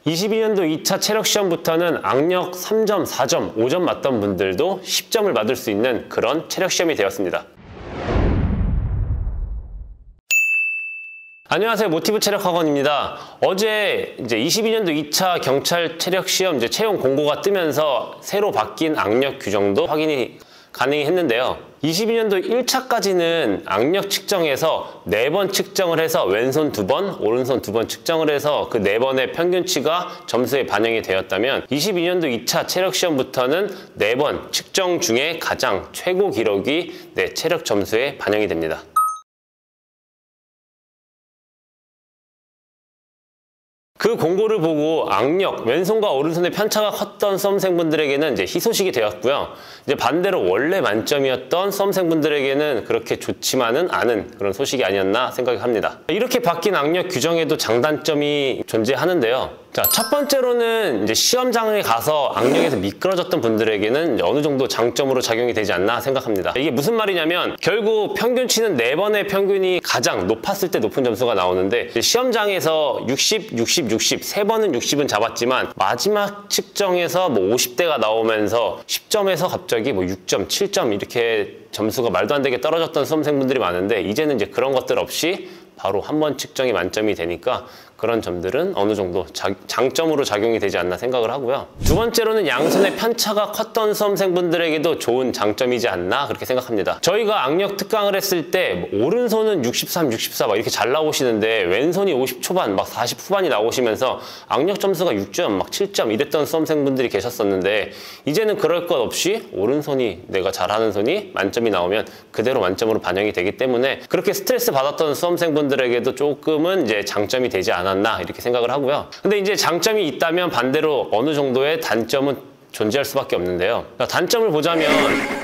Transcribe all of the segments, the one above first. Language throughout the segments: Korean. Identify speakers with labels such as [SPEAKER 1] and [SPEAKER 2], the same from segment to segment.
[SPEAKER 1] 22년도 2차 체력 시험부터는 악력 3점, 4점, 5점 맞던 분들도 10점을 받을 수 있는 그런 체력 시험이 되었습니다. 안녕하세요. 모티브 체력학원입니다. 어제 이제 22년도 2차 경찰 체력 시험 채용 공고가 뜨면서 새로 바뀐 악력 규정도 확인이 가능했는데요. 22년도 1차까지는 악력 측정에서 4번 측정을 해서 왼손 2번, 오른손 2번 측정을 해서 그 4번의 평균치가 점수에 반영이 되었다면 22년도 2차 체력 시험부터는 4번 측정 중에 가장 최고 기록이 체력 점수에 반영이 됩니다. 그 공고를 보고 악력, 왼손과 오른손의 편차가 컸던 수험생분들에게는 희소식이 되었고요. 반대로 원래 만점이었던 수험생분들에게는 그렇게 좋지만은 않은 그런 소식이 아니었나 생각을 합니다. 이렇게 바뀐 악력 규정에도 장단점이 존재하는데요. 자, 첫 번째로는 시험장에 가서 악력에서 미끄러졌던 분들에게는 어느 정도 장점으로 작용이 되지 않나 생각합니다. 이게 무슨 말이냐면 결국 평균치는 4번의 평균이 가장 높았을 때 높은 점수가 나오는데 시험장에서 60, 60, 60, 3번은 60은 잡았지만 마지막 측정에서 50대가 나오면서 10점에서 갑자기 6점, 7점 이렇게 점수가 말도 안 되게 떨어졌던 수험생분들이 많은데 이제는 그런 것들 없이 바로 한 번 측정이 만점이 되니까 그런 점들은 어느 정도 장점으로 작용이 되지 않나 생각을 하고요. 두 번째로는 양손의 편차가 컸던 수험생분들에게도 좋은 장점이지 않나 그렇게 생각합니다. 저희가 악력 특강을 했을 때 오른손은 63, 64 막 이렇게 잘 나오시는데 왼손이 50 초반, 40 후반이 나오시면서 악력 점수가 6점, 7점 이랬던 수험생분들이 계셨었는데 이제는 그럴 것 없이 오른손이 내가 잘하는 손이 만점이 나오면 그대로 만점으로 반영이 되기 때문에 그렇게 스트레스 받았던 수험생분들에게도 조금은 장점이 되지 않았나 이렇게 생각을 하고요. 근데 장점이 있다면 반대로 어느 정도의 단점은 존재할 수밖에 없는데요. 단점을 보자면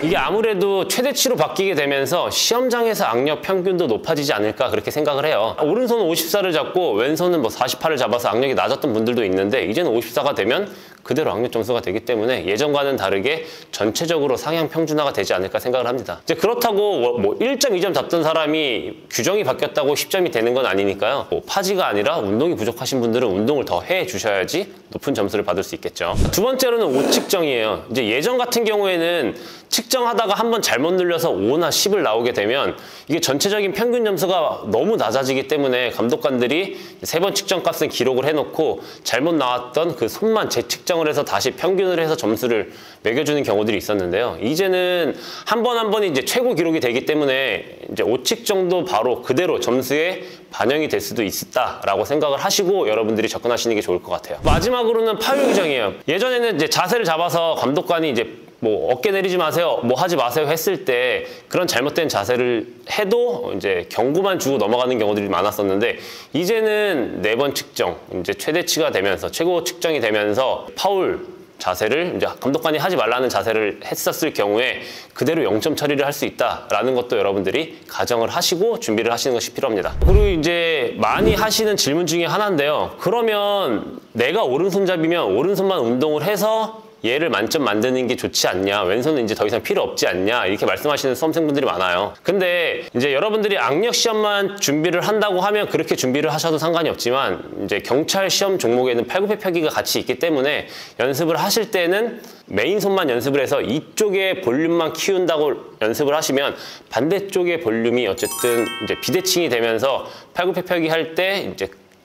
[SPEAKER 1] 이게 아무래도 최대치로 바뀌게 되면서 시험장에서 악력 평균도 높아지지 않을까 그렇게 생각을 해요. 오른손은 54를 잡고 왼손은 48을 잡아서 악력이 낮았던 분들도 있는데 이제는 54가 되면 그대로 악력 점수가 되기 때문에 예전과는 다르게 전체적으로 상향 평준화가 되지 않을까 생각을 합니다. 그렇다고 1점, 2점 잡던 사람이 규정이 바뀌었다고 10점이 되는 건 아니니까요. 파지가 아니라 운동이 부족하신 분들은 운동을 더 해주셔야지 높은 점수를 받을 수 있겠죠. 두 번째로는 오측정이에요. 예전 같은 경우에는 측정하다가 한번 잘못 눌려서 5나 10을 나오게 되면 이게 전체적인 평균 점수가 너무 낮아지기 때문에 감독관들이 3번 측정 값은 기록을 해놓고 잘못 나왔던 그 손만 재측정을 해서 다시 평균을 해서 점수를 매겨주는 경우들이 있었는데요. 이제는 한 번 한 번이 최고 기록이 되기 때문에 오측정도 바로 그대로 점수에 반영이 될 수도 있다라고 생각을 하시고 여러분들이 접근하시는 게 좋을 것 같아요. 마지막으로는 파열 규정이에요. 예전에는 자세를 잡아서 감독관이 어깨 내리지 마세요, 하지 마세요 했을 때 그런 잘못된 자세를 해도 경고만 주고 넘어가는 경우들이 많았었는데 이제는 4번 측정, 최대치가 되면서 최고 측정이 되면서 파울 자세를 감독관이 하지 말라는 자세를 했었을 경우에 그대로 0점 처리를 할 수 있다라는 것도 여러분들이 가정을 하시고 준비를 하시는 것이 필요합니다. 그리고 많이 하시는 질문 중에 하나인데요. 그러면 내가 오른손잡이면 오른손만 운동을 해서 얘를 만점 만드는 게 좋지 않냐, 왼손은 더 이상 필요 없지 않냐 이렇게 말씀하시는 수험생분들이 많아요. 근데 여러분들이 악력 시험만 준비를 한다고 하면 그렇게 준비를 하셔도 상관이 없지만 경찰 시험 종목에는 팔굽혀펴기가 같이 있기 때문에 연습을 하실 때는 메인 손만 연습을 해서 이쪽의 볼륨만 키운다고 연습을 하시면 반대쪽의 볼륨이 어쨌든 비대칭이 되면서 팔굽혀펴기 할 때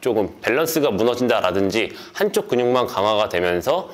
[SPEAKER 1] 조금 밸런스가 무너진다라든지 한쪽 근육만 강화가 되면서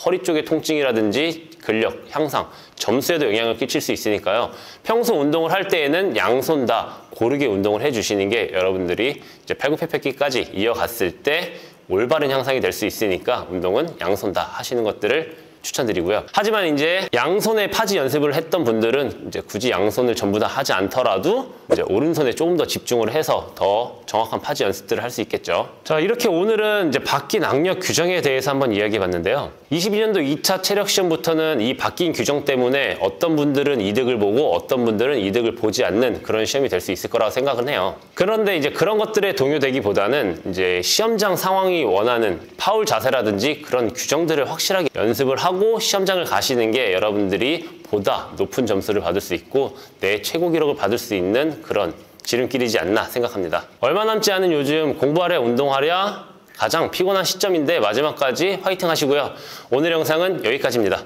[SPEAKER 1] 허리 쪽의 통증이라든지 근력 향상, 점수에도 영향을 끼칠 수 있으니까요. 평소 운동을 할 때에는 양손 다 고르게 운동을 해주시는 게 여러분들이 팔굽혀펴기까지 이어갔을 때 올바른 향상이 될 수 있으니까 운동은 양손 다 하시는 것들을 추천드리고요. 하지만 양손에 파지 연습을 했던 분들은 굳이 양손을 전부 다 하지 않더라도 오른손에 조금 더 집중을 해서 더 정확한 파지 연습들을 할 수 있겠죠. 자, 이렇게 오늘은 바뀐 악력 규정에 대해서 한번 이야기해 봤는데요. 22년도 2차 체력 시험부터는 이 바뀐 규정 때문에 어떤 분들은 이득을 보고 어떤 분들은 이득을 보지 않는 그런 시험이 될 수 있을 거라고 생각은 해요. 그런데 그런 것들에 동요되기보다는 시험장 상황이 원하는 파울 자세라든지 그런 규정들을 확실하게 연습을 하고 시험장을 가시는 게 여러분들이 보다 높은 점수를 받을 수 있고 내 최고 기록을 받을 수 있는 그런 지름길이지 않나 생각합니다. 얼마 남지 않은 요즘 공부하랴 운동하랴 가장 피곤한 시점인데 마지막까지 화이팅 하시고요. 오늘 영상은 여기까지입니다.